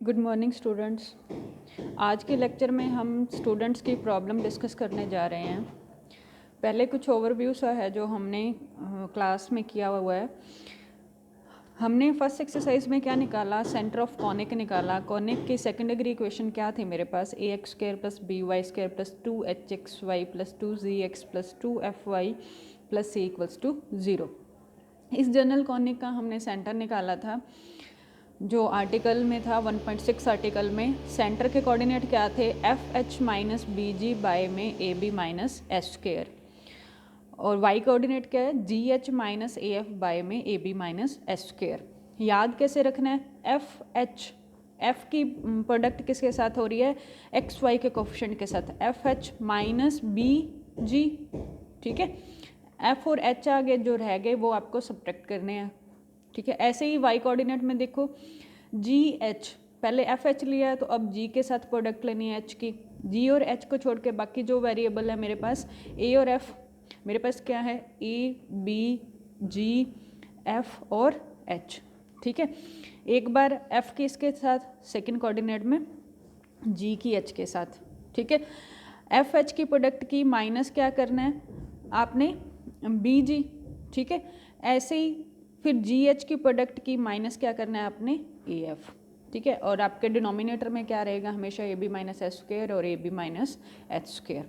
Good morning students. आज के lecture में हम स्टूडेंट्स की प्रॉब्लम डिस्कस करने जा रहे हैं। पहले कुछ ओवरव्यू सा है जो हमने क्लास में किया हुआ है। हमने फर्स्ट एक्सरसाइज में क्या निकाला, सेंटर ऑफ कॉनिक निकाला। कॉनिक की सेकंड डिग्री इक्वेशन क्या थी मेरे पास, a x square plus b y square plus 2hxy plus 2zx plus 2fy plus c equals to 0। इस जनरल कॉनिक का हमने सेंटर निकाला था जो आर्टिकल में था 1.6 आर्टिकल में। सेंटर के कोऑर्डिनेट क्या थे, f h minus b g by में A B minus H square, और वाई कोऑर्डिनेट क्या है, g h minus a f by में A B minus H square. याद कैसे रखना है, एफ एच, एफ की प्रोडक्ट किसके साथ हो रही है, एक्स वाई के कोफिशिएंट के साथ, एफ एच माइनस बी जी। ठीक है, एफ और एच आगे जो रह गए वो आपको सब्ट्रैक्ट करने हैं। ठीक है, ऐसे ही वाई कोऑर्डिनेट में देखो, जी एच, पहले एफ एच लिया है तो अब जी के साथ प्रोडक्ट लेनी है एच की। जी और एच को छोड़ के बाकी जो वेरिएबल है मेरे पास ए और एफ, मेरे पास क्या है, ए बी जी एफ और एच। ठीक है, एक बार एफ की इसके साथ, सेकंड कोऑर्डिनेट में जी की एच के साथ। ठीक है, एफ एच की प्रोडक्ट की माइनस क्या करना है आपने, बी जी। ठीक है, ऐसे ही फिर जी एच की प्रोडक्ट की माइनस क्या करना है आपने, ए एफ। ठीक है, और आपके डिनोमिनेटर में क्या रहेगा हमेशा, a B minus H square और a B minus H square.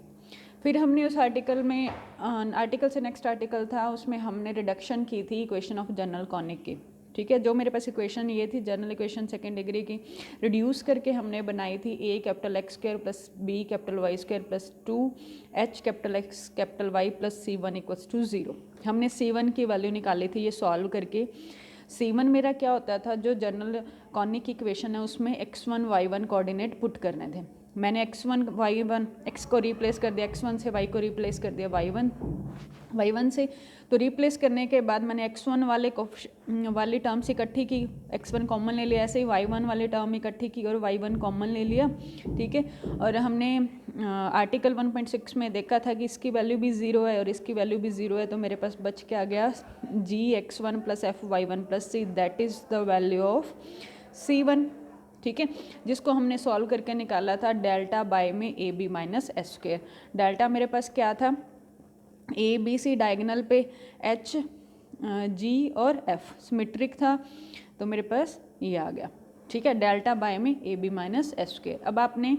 फिर हमने उस आर्टिकल में, आर्टिकल से नेक्स्ट आर्टिकल था उसमें हमने रिडक्शन की थी इक्वेशन ऑफ जनरल कॉनिक की। ठीक है, जो मेरे पास इक्वेशन ये थी जनरल इक्वेशन सेकेंड डिग्री की, रिड्यूस करके हमने बनाई थी a capital x square plus b capital y square plus 2h capital x capital y plus C1 equals to 0। हमने C1 की वैल्यू निकाली थी ये सॉल्व करके। C1 मेरा क्या होता था, जो जनरल कॉनिक की इक्वेशन है उसमें x1 y1 कोऑर्डिनेट पुट करने थे। मैंने x1 y1 x को रिप्लेस कर दिया, x1 से y को रिप्लेस कर दिया y1 से। तो रिप्लेस करने के बाद मैंने x1 वाली टर्म्स इकट्ठी की, x1 कॉमन ले लिया, ऐसे ही y1 वाली टर्म इकट्ठी की और y1 कॉमन ले लिया। ठीक है, और हमने आर्टिकल 1.6 में देखा था कि इसकी वैल्यू भी 0 है और इसकी वैल्यू भी 0 है, तो मेरे पास बच के आ गया G x1 plus F y1 plus C, that is the value of C1। ठीक है, जिसको हमने सॉल्व करके निकाला था डेल्टा बाय में A B minus H square. Delta मेरे पास क्या था, ए बी सी डायगोनल पे एच जी और एफ सिमेट्रिक था, तो मेरे पास ये आ गया। ठीक है, डेल्टा बाय में A B minus H square. अब आपने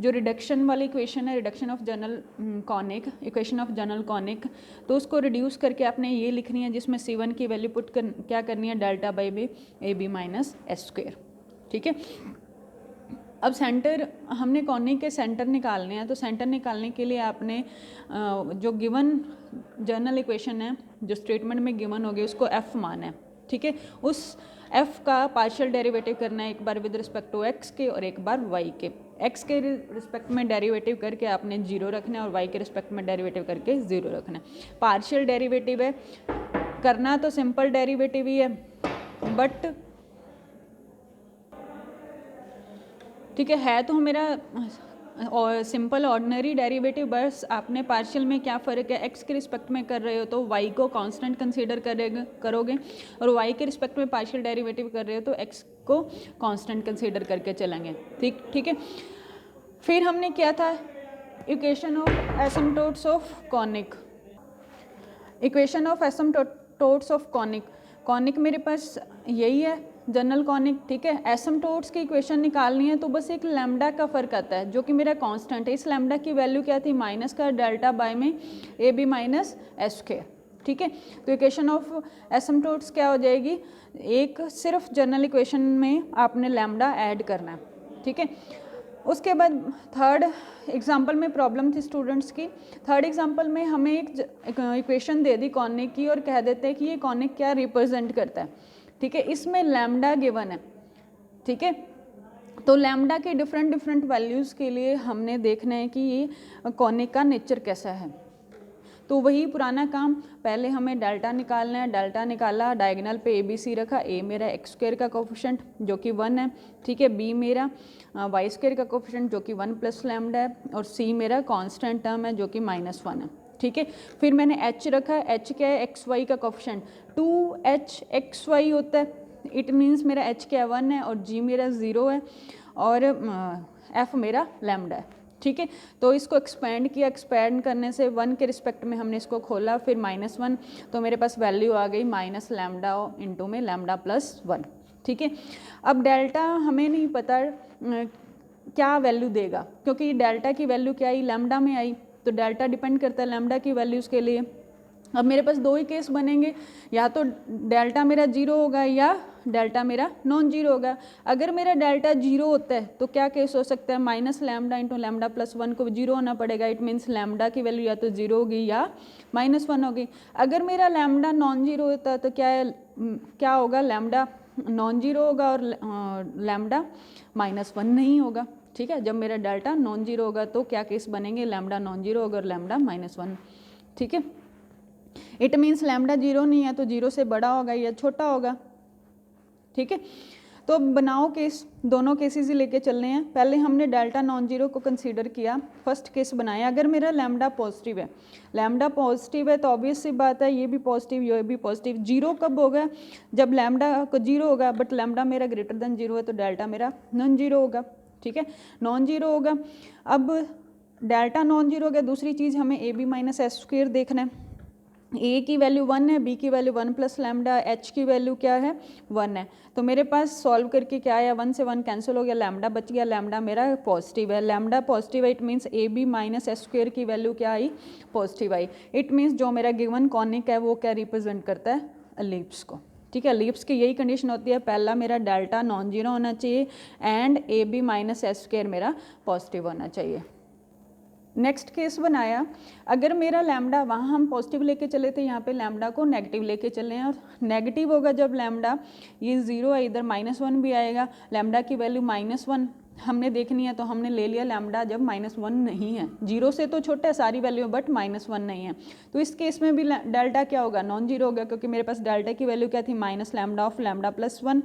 जो रिडक्शन वाली इक्वेशन है, reduction of general conic, equation of general conic, तो उसको रिड्यूस करके आपने ये लिखनी है जिसमें C1 की वैल्यू क्या करनी है, डेल्टा बाय में A B minus H square. ठीक है, अब सेंटर, हमने कॉनिक के सेंटर निकालने हैं, तो सेंटर निकालने के लिए आपने जो गिवन जनरल इक्वेशन है जो स्टेटमेंट में गिवन होगी उसको एफ माना है। ठीक है, उस एफ का पार्शियल डेरिवेटिव करना है, एक बार विद रिस्पेक्ट टू एक्स के और एक बार वाई के। एक्स के रिस्पेक्ट में डेरिवेटिव करके आपने 0 रखना है और वाई के रिस्पेक्ट में डेरिवेटिव करके 0 रखना है। पार्शियल डेरिवेटिव है, करना तो सिंपल डेरिवेटिव ही है बट ठीक है तो मेरा और सिंपल ऑर्डिनरी डेरिवेटिव, बस आपने पार्शियल में क्या फ़र्क है, एक्स के रिस्पेक्ट में कर रहे हो तो वाई को कांस्टेंट कंसीडर करोगे और वाई के रिस्पेक्ट में पार्शियल डेरिवेटिव कर रहे हो तो एक्स को कांस्टेंट कंसीडर करके चलेंगे। ठीक है, फिर हमने किया था equation of asymptotes of conic, equation of asymptotes of conic. Conic मेरे पास यही है जनरल कॉनिक। ठीक है, एसिम्पटोट्स की इक्वेशन निकालनी है तो बस एक लैम्डा का फ़र्क आता है जो कि मेरा कांस्टेंट है। इस लैम्डा की वैल्यू क्या थी, माइनस का डेल्टा बाय में A B minus H square. ठीक है, तो इक्वेशन ऑफ एसिम्पटोट्स क्या हो जाएगी, एक सिर्फ जनरल इक्वेशन में आपने लैम्डा ऐड करना है। ठीक है, उसके बाद थर्ड एग्जाम्पल में प्रॉब्लम थी स्टूडेंट्स की। थर्ड एग्जाम्पल में हमें एक इक्वेशन दे दी कॉनिक की और कह देते हैं कि ये कॉनिक क्या रिप्रेजेंट करता है। ठीक है, इसमें लैम्डा गिवन है। ठीक है, तो लैम्डा के डिफरेंट वैल्यूज़ के लिए हमने देखना है कि ये कॉनिक का नेचर कैसा है। तो वही पुराना काम, पहले हमें डेल्टा निकालना है, डेल्टा निकाला, डायगोनल पे ए बी सी रखा, ए मेरा एक्स स्क्वायर का कोफिशिएंट जो कि 1 है। ठीक है, बी मेरा वाई स्क्वायर का कोफिशिएंट जो कि 1 प्लस लैम्डा है और सी मेरा कांस्टेंट टर्म है जो कि -1 है। ठीक है, फिर मैंने एच रखा, एच क्या है, एक्स वाई का कोफिशिएंट 2h xy होता है। इट मीन्स मेरा एच क्या है 1 है और जी मेरा 0 है और एफ मेरा लैम्डा है, ठीक है। तो इसको एक्सपेंड किया, एक्सपेंड करने से 1 के रिस्पेक्ट में हमने इसको खोला, फिर -1, तो मेरे पास वैल्यू आ गई माइनस लैम्डा इंटू में लैम्डा प्लस 1, ठीक है। अब डेल्टा हमें नहीं पता क्या वैल्यू देगा, क्योंकि डेल्टा की वैल्यू क्या आई, लैम्डा में आई, तो डेल्टा डिपेंड करता है लैम्डा की वैल्यूज़ के लिए। अब मेरे पास दो ही केस बनेंगे, या तो डेल्टा मेरा 0 होगा या डेल्टा मेरा नॉन जीरो होगा। अगर मेरा डेल्टा 0 होता है तो क्या केस हो सकता है, minus lambda into lambda plus 1 को 0 होना पड़ेगा। इट मीन्स लैम्डा की वैल्यू या तो 0 होगी या -1 होगी। अगर मेरा लैम्डा नॉन जीरो होता है तो क्या होगा, लैम्डा नॉन जीरो होगा और लैम्डा -1 नहीं होगा, ठीक है। जब मेरा डेल्टा नॉन जीरो होगा तो क्या केस बनेंगे, लैम्डा नॉन जीरो होगा और लैम्डा -1, ठीक है। इट मीन्स लैम्डा 0 नहीं है तो 0 से बड़ा होगा या छोटा होगा, ठीक है। तो बनाओ केस, दोनों केसेस ही लेके चलने हैं। पहले हमने डेल्टा नॉन जीरो को कंसीडर किया, फर्स्ट केस बनाया। अगर मेरा लैम्डा पॉजिटिव है, लैम्डा पॉजिटिव है तो ऑब्वियस सी बात है ये भी पॉजिटिव ये भी पॉजिटिव। 0 कब होगा, जब लैम्डा को 0 होगा, बट लैम्डा मेरा ग्रेटर देन 0 है तो डेल्टा मेरा नॉन जीरो होगा, ठीक है, नॉन जीरो होगा। अब डेल्टा नॉन जीरो हो गया, दूसरी चीज़ हमें A B minus S square देखना है। ए की वैल्यू 1 है, बी की वैल्यू 1 प्लस लैम्डा, एच की वैल्यू क्या है 1 है। तो मेरे पास सॉल्व करके क्या आया, 1 से 1 कैंसिल हो गया, लैम्डा बच गया, लैम्डा मेरा पॉजिटिव है। लैम्डा पॉजिटिव है, it means A B minus S square की वैल्यू क्या आई, पॉजिटिव आई। इट मीन्स जो मेरा गिवन कॉनिक है वो क्या रिप्रेजेंट करता है, एलिप्स को, ठीक है। एलिप्स की यही कंडीशन होती है, पहला मेरा डेल्टा नॉन जीरो होना चाहिए and A B minus S square मेरा पॉजिटिव होना चाहिए। नेक्स्ट केस बनाया, अगर मेरा लैम्डा, वहाँ हम पॉजिटिव लेके चले थे, यहाँ पे लैम्डा को नेगेटिव लेके चले हैं, और नेगेटिव होगा जब लैम्डा ये 0 है, इधर -1 भी आएगा। लैम्डा की वैल्यू -1 हमने देखनी है तो हमने ले लिया लैम्डा जब -1 नहीं है, 0 से तो छोटा है सारी वैल्यू बट -1 नहीं है। तो इस केस में भी डेल्टा क्या होगा, नॉन जीरो होगा, क्योंकि मेरे पास डेल्टा की वैल्यू क्या थी, minus lambda of lambda plus 1,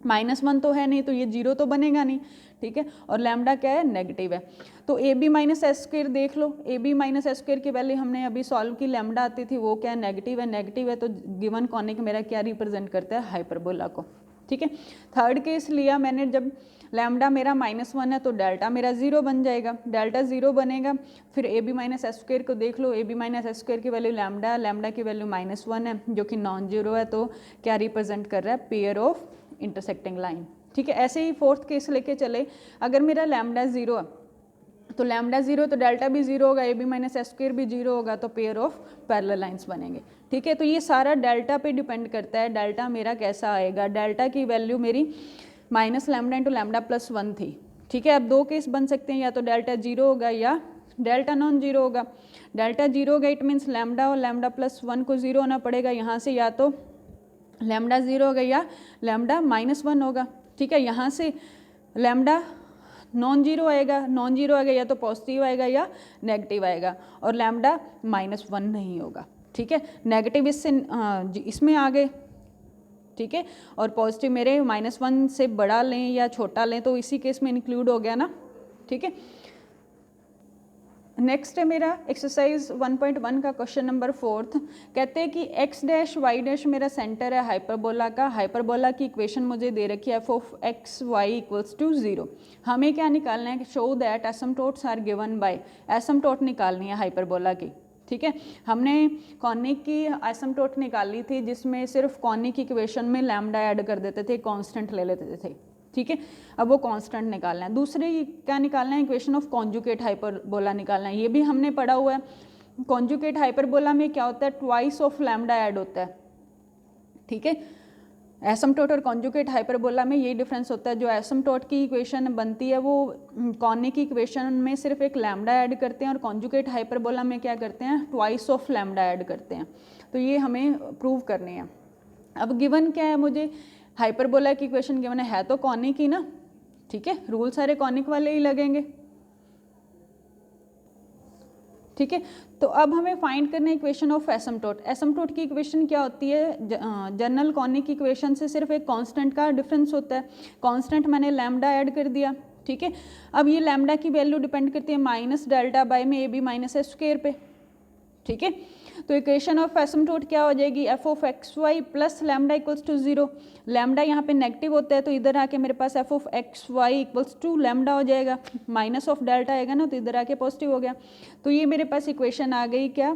-1 तो है नहीं तो ये 0 तो बनेगा नहीं, ठीक है। और लैम्डा क्या है, नेगेटिव है। तो a B minus S square देख लो, a B minus S square की वैल्यू हमने अभी सॉल्व की, लैम्डा आती थी, वो क्या है, नेगेटिव है। नेगेटिव है तो गिवन कॉनिक मेरा क्या रिप्रेजेंट करता है, हाइपरबोला को, ठीक है। थर्ड केस लिया मैंने, जब लैम्डा मेरा -1 है तो डेल्टा मेरा 0 बन जाएगा, डेल्टा 0 बनेगा। फिर a B minus S square को देख लो, a B minus S square की वैल्यू लैम्डा, लैम्डा की वैल्यू -1 है जो कि नॉन जीरो है, तो क्या रिप्रेजेंट कर रहा है, पेयर ऑफ इंटरसेक्टिंग लाइन, ठीक है। ऐसे ही फोर्थ केस लेके चले, अगर मेरा लैम्डा 0 है तो लैम्डा 0 तो डेल्टा भी 0 होगा, A B minus S square भी 0 होगा, तो पेयर ऑफ पैरेलल लाइंस बनेंगे, ठीक है। तो ये सारा डेल्टा पे डिपेंड करता है, डेल्टा मेरा कैसा आएगा। डेल्टा की वैल्यू मेरी minus lambda into lambda plus 1 थी, ठीक है। अब दो केस बन सकते हैं, या तो डेल्टा 0 होगा या डेल्टा नॉन जीरो होगा। डेल्टा 0 होगा, इट मीन्स लैम्डा और लैम्डा प्लस 1 को 0 होना पड़ेगा, यहाँ से या तो लैम्डा 0 होगा या लैम्डा -1 होगा, ठीक है। यहाँ से लैम्डा नॉन जीरो आएगा, नॉन जीरो आएगा या तो पॉजिटिव आएगा या नेगेटिव आएगा, और लैम्डा -1 नहीं होगा, ठीक है। नेगेटिव इसमें आ गए, ठीक है, और पॉजिटिव मेरे -1 से बड़ा लें या छोटा लें तो इसी केस में इंक्लूड हो गया ना, ठीक है। नेक्स्ट है मेरा एक्सरसाइज 1.1 का क्वेश्चन नंबर 4, कहते हैं कि x डैश y डैश मेरा सेंटर है हाइपरबोला का। हाइपरबोला की इक्वेशन मुझे दे रखी है f of x y equals to 0। हमें क्या निकालना है, show that asymptotes are given by, asymptote निकालनी है हाइपरबोला की, ठीक है। हमने कॉनिक की एसिम्पटोट निकाली थी जिसमें सिर्फ कॉनिक की इक्वेशन में लैम्डा ऐड कर देते थे, कांस्टेंट ले लेते थे, ठीक है। अब वो कांस्टेंट निकालना है। दूसरे क्या निकालना है, इक्वेशन ऑफ कॉन्जुगेट हाइपरबोला निकालना है, ये भी हमने पढ़ा हुआ है। कॉन्जुगेट हाइपरबोला में क्या होता है, ट्वाइस ऑफ लैम्डा ऐड होता है, ठीक है। एसिम्पटोट और कॉन्जुगेट हाइपरबोला में यही डिफरेंस होता है, जो एसिम्पटोट की इक्वेशन बनती है वो कॉनिक की इक्वेशन में सिर्फ एक लैम्डा ऐड करते हैं, और कॉन्जुगेट हाइपरबोला में क्या करते हैं, ट्वाइस ऑफ लैम्डा ऐड करते हैं। तो ये हमें प्रूव करनी है। अब गिवन क्या है, मुझे हाइपरबोला की इक्वेशन गिवन है तो कॉनिक ही ना, ठीक है, रूल सारे कॉनिक वाले ही लगेंगे, ठीक है। तो अब हमें फाइंड करना है इक्वेशन ऑफ एसिम्पटोट। एसिम्पटोट की इक्वेशन क्या होती है, जनरल कॉनिक की इक्वेशन से सिर्फ एक कांस्टेंट का डिफरेंस होता है। कांस्टेंट मैंने लैम्डा ऐड कर दिया, ठीक है। अब ये लैम्डा की वैल्यू डिपेंड करती है माइनस डेल्टा बाय में A B minus S square पे, ठीक है। तो इक्वेशन ऑफ एसिम्प्टोट क्या हो जाएगी, f of x y plus lambda equals to 0। Lambda यहाँ पे नेगेटिव होता है तो इधर आके मेरे पास f of x Y equals to lambda हो जाएगा, माइनस ऑफ डेल्टा आएगा ना, तो इधर आके पॉजिटिव हो गया। तो ये मेरे पास इक्वेशन आ गई क्या,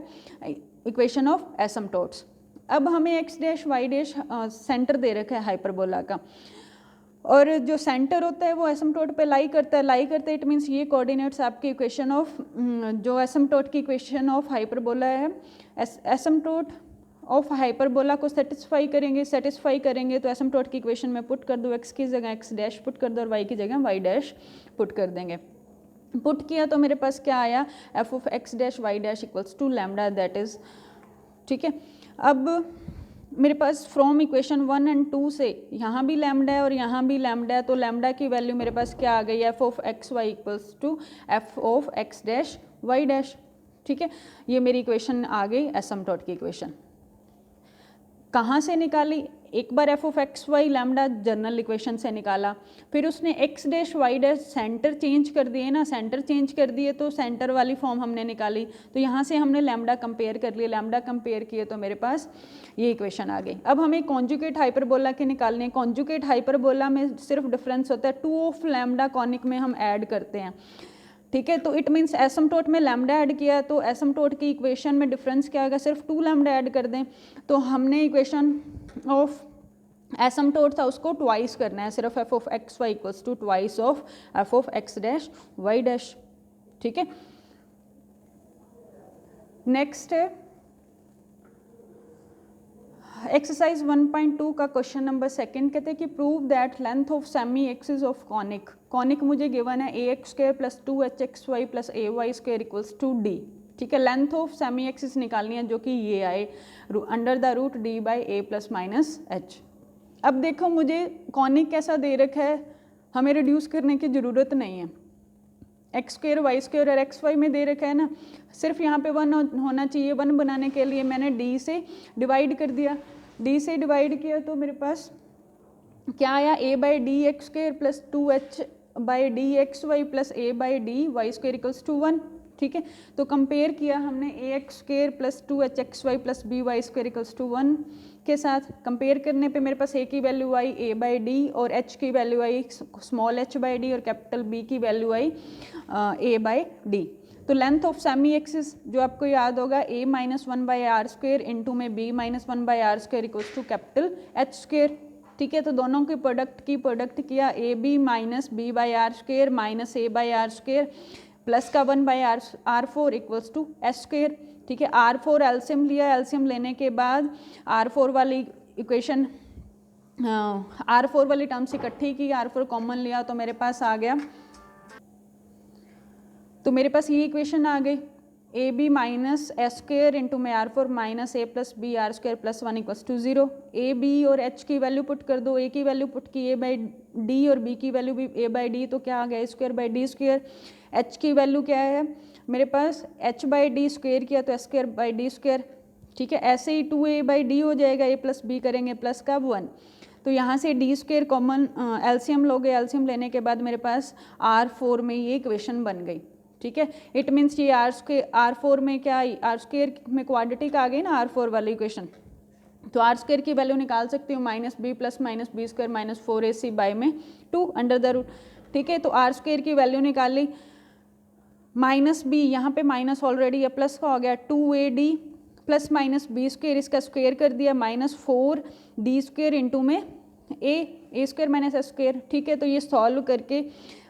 इक्वेशन ऑफ एसिम्प्टोट्स। अब हमें x dash Y dash centre दे रखा है हाइपरबोला का, और जो सेंटर होता है वो एसिम्प्टोट पे लाई करता है, इट मीन्स ये कोऑर्डिनेट्स आपकी इक्वेशन ऑफ जो एसिम्प्टोट की इक्वेशन ऑफ हाइपरबोला है, एसिम्प्टोट ऑफ हाइपरबोला को सेटिस्फाई करेंगे तो एसिम्प्टोट की इक्वेशन में पुट कर दो, एक्स की जगह एक्स डैश पुट कर दो और वाई की जगह वाई डैश पुट कर देंगे। पुट किया तो मेरे पास क्या आया, F of X dash Y dash equals to lambda, that is ठीक है। अब मेरे पास फ्रॉम इक्वेशन 1 एंड 2 से यहाँ भी लैम्डा है और यहाँ भी लैम्डा है, तो लैम्डा की वैल्यू मेरे पास क्या आ गई, F of x Y equals to F of X dash Y dash. ठीक है, ये मेरी इक्वेशन आ गई एसिम्प्टोट की इक्वेशन। कहाँ से निकाली, एक बार f of x y lambda general equation से निकाला, फिर उसने x dash Y dash centre change कर दिए ना, सेंटर चेंज कर दिए तो सेंटर वाली फॉर्म हमने निकाली, तो यहाँ से हमने लैम्डा कंपेयर कर लिए, लैम्डा कंपेयर किए तो मेरे पास ये इक्वेशन आ गई। अब हमें कॉन्जुगेट हाइपरबोला के निकालने, कॉन्जुगेट हाइपरबोला में सिर्फ डिफरेंस होता है 2 ऑफ लैम्डा कॉनिक में हम ऐड करते हैं। ठीक है, तो इट मीन्स एसिम्प्टोट में लैम्डा ऐड किया तो एसिम्प्टोट की इक्वेशन में डिफरेंस क्या होगा, सिर्फ 2 लैम्डा ऐड कर दें, तो हमने इक्वेशन ऑफ एसिम्प्टोट था उसको ट्वाइस करना है, सिर्फ F of x Y equals to twice of F of X dash Y dash. ठीक है, नेक्स्ट है एक्सरसाइज 1.2 का क्वेश्चन नंबर 2 कहते हैं कि prove that length of semi axis of conic, conic मुझे गिवन है a x square plus 2hxy plus a y square equals to d. ठीक है, लेंथ ऑफ सेमी एक्सिस निकालनी है जो कि ये आए under the root D by A plus minus H. अब देखो मुझे कॉनिक कैसा दे रखा है, हमें रिड्यूस करने की ज़रूरत नहीं है, एक्स स्क्वायर वाई स्क्वायर और एक्स वाई में दे रखा है ना, सिर्फ यहाँ पे 1 होना चाहिए। 1 बनाने के लिए मैंने डी से डिवाइड कर दिया, डी से डिवाइड किया तो मेरे पास क्या आया, a by d x square plus 2h by d x y plus a by d y square equals to 1। ठीक है, तो कंपेयर किया हमने a x square plus 2hxy plus b y square equals to 1 के साथ। Compare करने पे मेरे पास ए की वैल्यू आई ए बाई डी और एच की वैल्यू आई स्मॉल एच बाई डी और कैपिटल बी की वैल्यू आई ए बाई डी। तो लेंथ ऑफ सेमी एक्सिस जो आपको याद होगा a minus 1 by are square into में b minus 1 by are square equals to capital h square. ठीक है, तो दोनों की प्रोडक्ट किया, a B minus b by are square minus A by are square plus का 1 by R four equals to H square. ठीक है, are four LCM लिया, एल्सियम लेने के बाद आर फोर वाली इक्वेशन आर फोर वाली टर्म्स इकट्ठी की, आर फोर कॉमन लिया तो मेरे पास आ गया, तो मेरे पास ये इक्वेशन आ गई A B minus H square into में R four minus A plus B R square plus 1 equals to 0। A B और एच की वैल्यू पुट कर दो, ए की वैल्यू पुट की ए बाई डी और बी की वैल्यू भी ए बाई डी, तो क्या आ गया square by D square. H की वैल्यू क्या है मेरे पास, एच बाई डी स्क्वायर किया तो स्क्वायर बाई डी स्क्वायर। ठीक है, ऐसे ही 2a बाई डी हो जाएगा, ए प्लस बी करेंगे प्लस का 1, तो यहाँ से डी स्क्वायर कॉमन एल्सियम लोगे, एल्सियम लेने के बाद मेरे पास आर फोर में ये इक्वेशन बन गई। ठीक है, इट मीन्स ये आर फोर में क्या आई, आर स्क्वायर में क्वाड्रेटिक आ गई ना आर फोर वाली इक्वेशन, तो आर स्क्वायर की वैल्यू निकाल सकती हूँ minus B plus minus B square minus 4ac by में 2 अंडर द रूट। ठीक है, तो आर स्क्वायर की वैल्यू निकाली, माइनस बी यहाँ पे माइनस ऑलरेडी है, प्लस का हो गया 2ad plus minus B square, इसका स्क्वायर कर दिया माइनस 4d स्क्वायर इंटू में A square minus H square. ठीक है, तो ये सॉल्व करके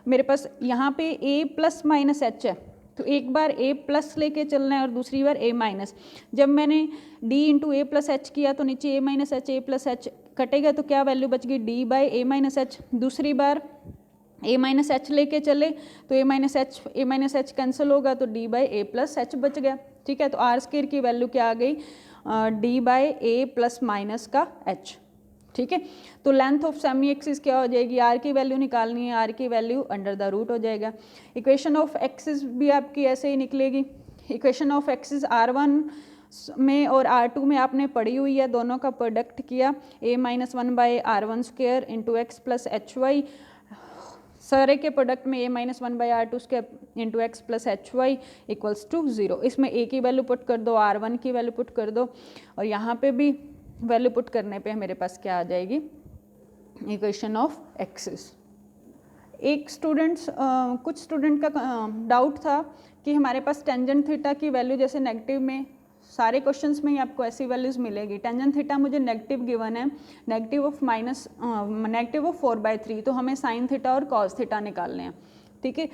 मेरे पास यहाँ पे a प्लस माइनस एच है, तो एक बार a प्लस लेके चलना है और दूसरी बार a माइनस। जब मैंने d इंटू ए प्लस एच किया तो नीचे a minus H, A plus H कटेगा तो क्या वैल्यू बच गई d by A minus H. दूसरी बार a माइनस एच लेके चले तो a माइनस एच कैंसिल होगा तो d by A plus H बच गया। ठीक है, तो आर स्क्वायर की वैल्यू क्या आ गई, d by A plus minus का h। ठीक है, तो लेंथ ऑफ सेमी एक्सिस क्या हो जाएगी, आर की वैल्यू निकालनी है, आर की वैल्यू अंडर द रूट हो जाएगा। इक्वेशन ऑफ एक्सिस भी आपकी ऐसे ही निकलेगी, इक्वेशन ऑफ एक्सिस R1 में और R2 में आपने पढ़ी हुई है, दोनों का प्रोडक्ट किया, a minus 1 by R1 square into X plus H Y सारे के प्रोडक्ट में a minus 1/r two square into X plus H Y equals to 0। इसमें a की वैल्यू पुट कर दो, r1 की वैल्यू पुट कर दो, और यहाँ पे भी वैल्यू पुट करने पे मेरे पास क्या आ जाएगी, इक्वेशन ऑफ एक्सिस। एक कुछ स्टूडेंट का डाउट था कि हमारे पास टेंजेंट थीटा की वैल्यू जैसे नेगेटिव में सारे क्वेश्चंस में ही आपको ऐसी वैल्यूज़ मिलेगी। टेंजेंट थीटा मुझे नेगेटिव गिवन है, नेगेटिव ऑफ 4/3, तो हमें साइन थीटा और कॉस थीटा निकालने हैं, ठीक है।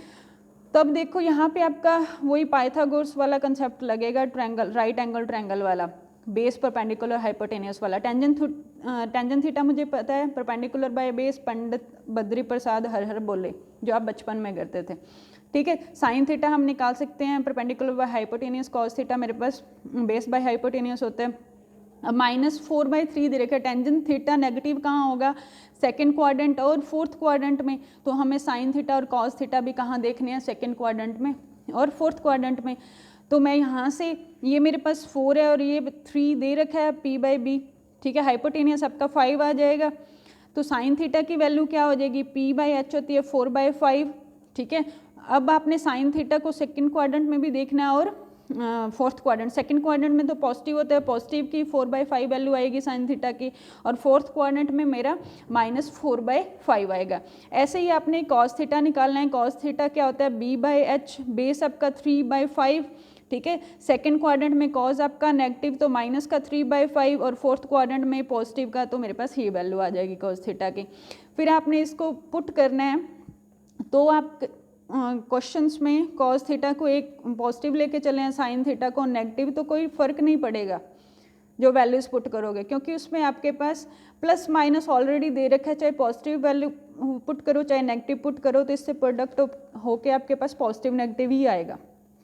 तब देखो यहाँ पे आपका वही पाइथागोरस वाला कंसेप्ट लगेगा, ट्रायंगल, राइट एंगल ट्रायंगल वाला, बेस परपेंडिकुलर हाइपोटेनियस वाला। टेंजेंट थीटा मुझे पता है, perpendicular by base Pandit Badri Prasad हर बोले, जो आप बचपन में करते थे, ठीक है। साइन थीटा हम निकाल सकते हैं perpendicular by hypotenuse, cos theta मेरे पास बेस बाय हाइपोटेनियस होता है। अब -4/3 दे रखा है, टेंजेंट थीटा नेगेटिव कहाँ होगा, सेकंड क्वाड्रेंट और फोर्थ क्वाड्रेंट में, तो हमें साइन थीटा और कॉस थीटा भी कहाँ देखने हैं, सेकंड क्वाड्रेंट में और फोर्थ क्वाड्रेंट में। तो मैं यहाँ से, ये मेरे पास 4 है और ये 3 दे रखा है p/b, ठीक है। हाइपोटेनियस आपका 5 आ जाएगा, तो साइन थीटा की वैल्यू क्या हो जाएगी, p/h होती है 4/5, ठीक है। अब आपने साइन थीटा को सेकंड क्वाड्रेंट में भी देखना है और फोर्थ क्वाड्रेंट, सेकंड क्वाड्रेंट में तो पॉजिटिव होता है, पॉजिटिव की 4/5 वैल्यू आएगी साइन थीटा की, और फोर्थ क्वाड्रेंट में मेरा -4/5 आएगा। ऐसे ही आपने कॉस थीटा निकालना है, कॉस थीटा क्या होता है, b/h, बेस आपका 3/5, ठीक है। सेकंड क्वाड्रेंट में कॉस आपका नेगेटिव तो माइनस का 3/5, और फोर्थ क्वाड्रेंट में पॉजिटिव का, तो मेरे पास ये वैल्यू आ जाएगी कॉस थीटा की। फिर आपने इसको पुट करना है, तो आप क्वेश्चंस में कॉस थीटा को एक पॉजिटिव लेके चले हैं, साइन थीटा को नेगेटिव, तो कोई फ़र्क नहीं पड़ेगा जो वैल्यूज़ पुट करोगे, क्योंकि उसमें आपके पास प्लस माइनस ऑलरेडी दे रखा है। चाहे पॉजिटिव वैल्यू पुट करो चाहे नेगेटिव पुट करो, तो इससे प्रोडक्ट होके आपके पास पॉजिटिव नेगेटिव ही आएगा,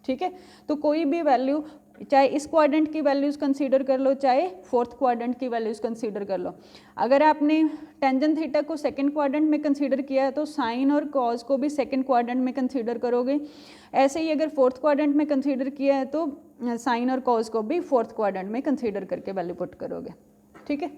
ठीक है। तो कोई भी वैल्यू, चाहे इस क्वाड्रेंट की वैल्यूज़ कंसीडर कर लो, चाहे फोर्थ क्वाड्रेंट की वैल्यूज़ कंसीडर कर लो। अगर आपने टेंजेंट थीटा को सेकंड क्वाड्रेंट में कंसीडर किया है, तो साइन और कॉस को भी सेकंड क्वाड्रेंट में कंसीडर करोगे। ऐसे ही अगर फोर्थ क्वाड्रेंट में कंसीडर किया है, तो साइन और कॉस को भी फोर्थ क्वाड्रेंट में कंसीडर करके वैल्यू पुट करोगे, ठीक है।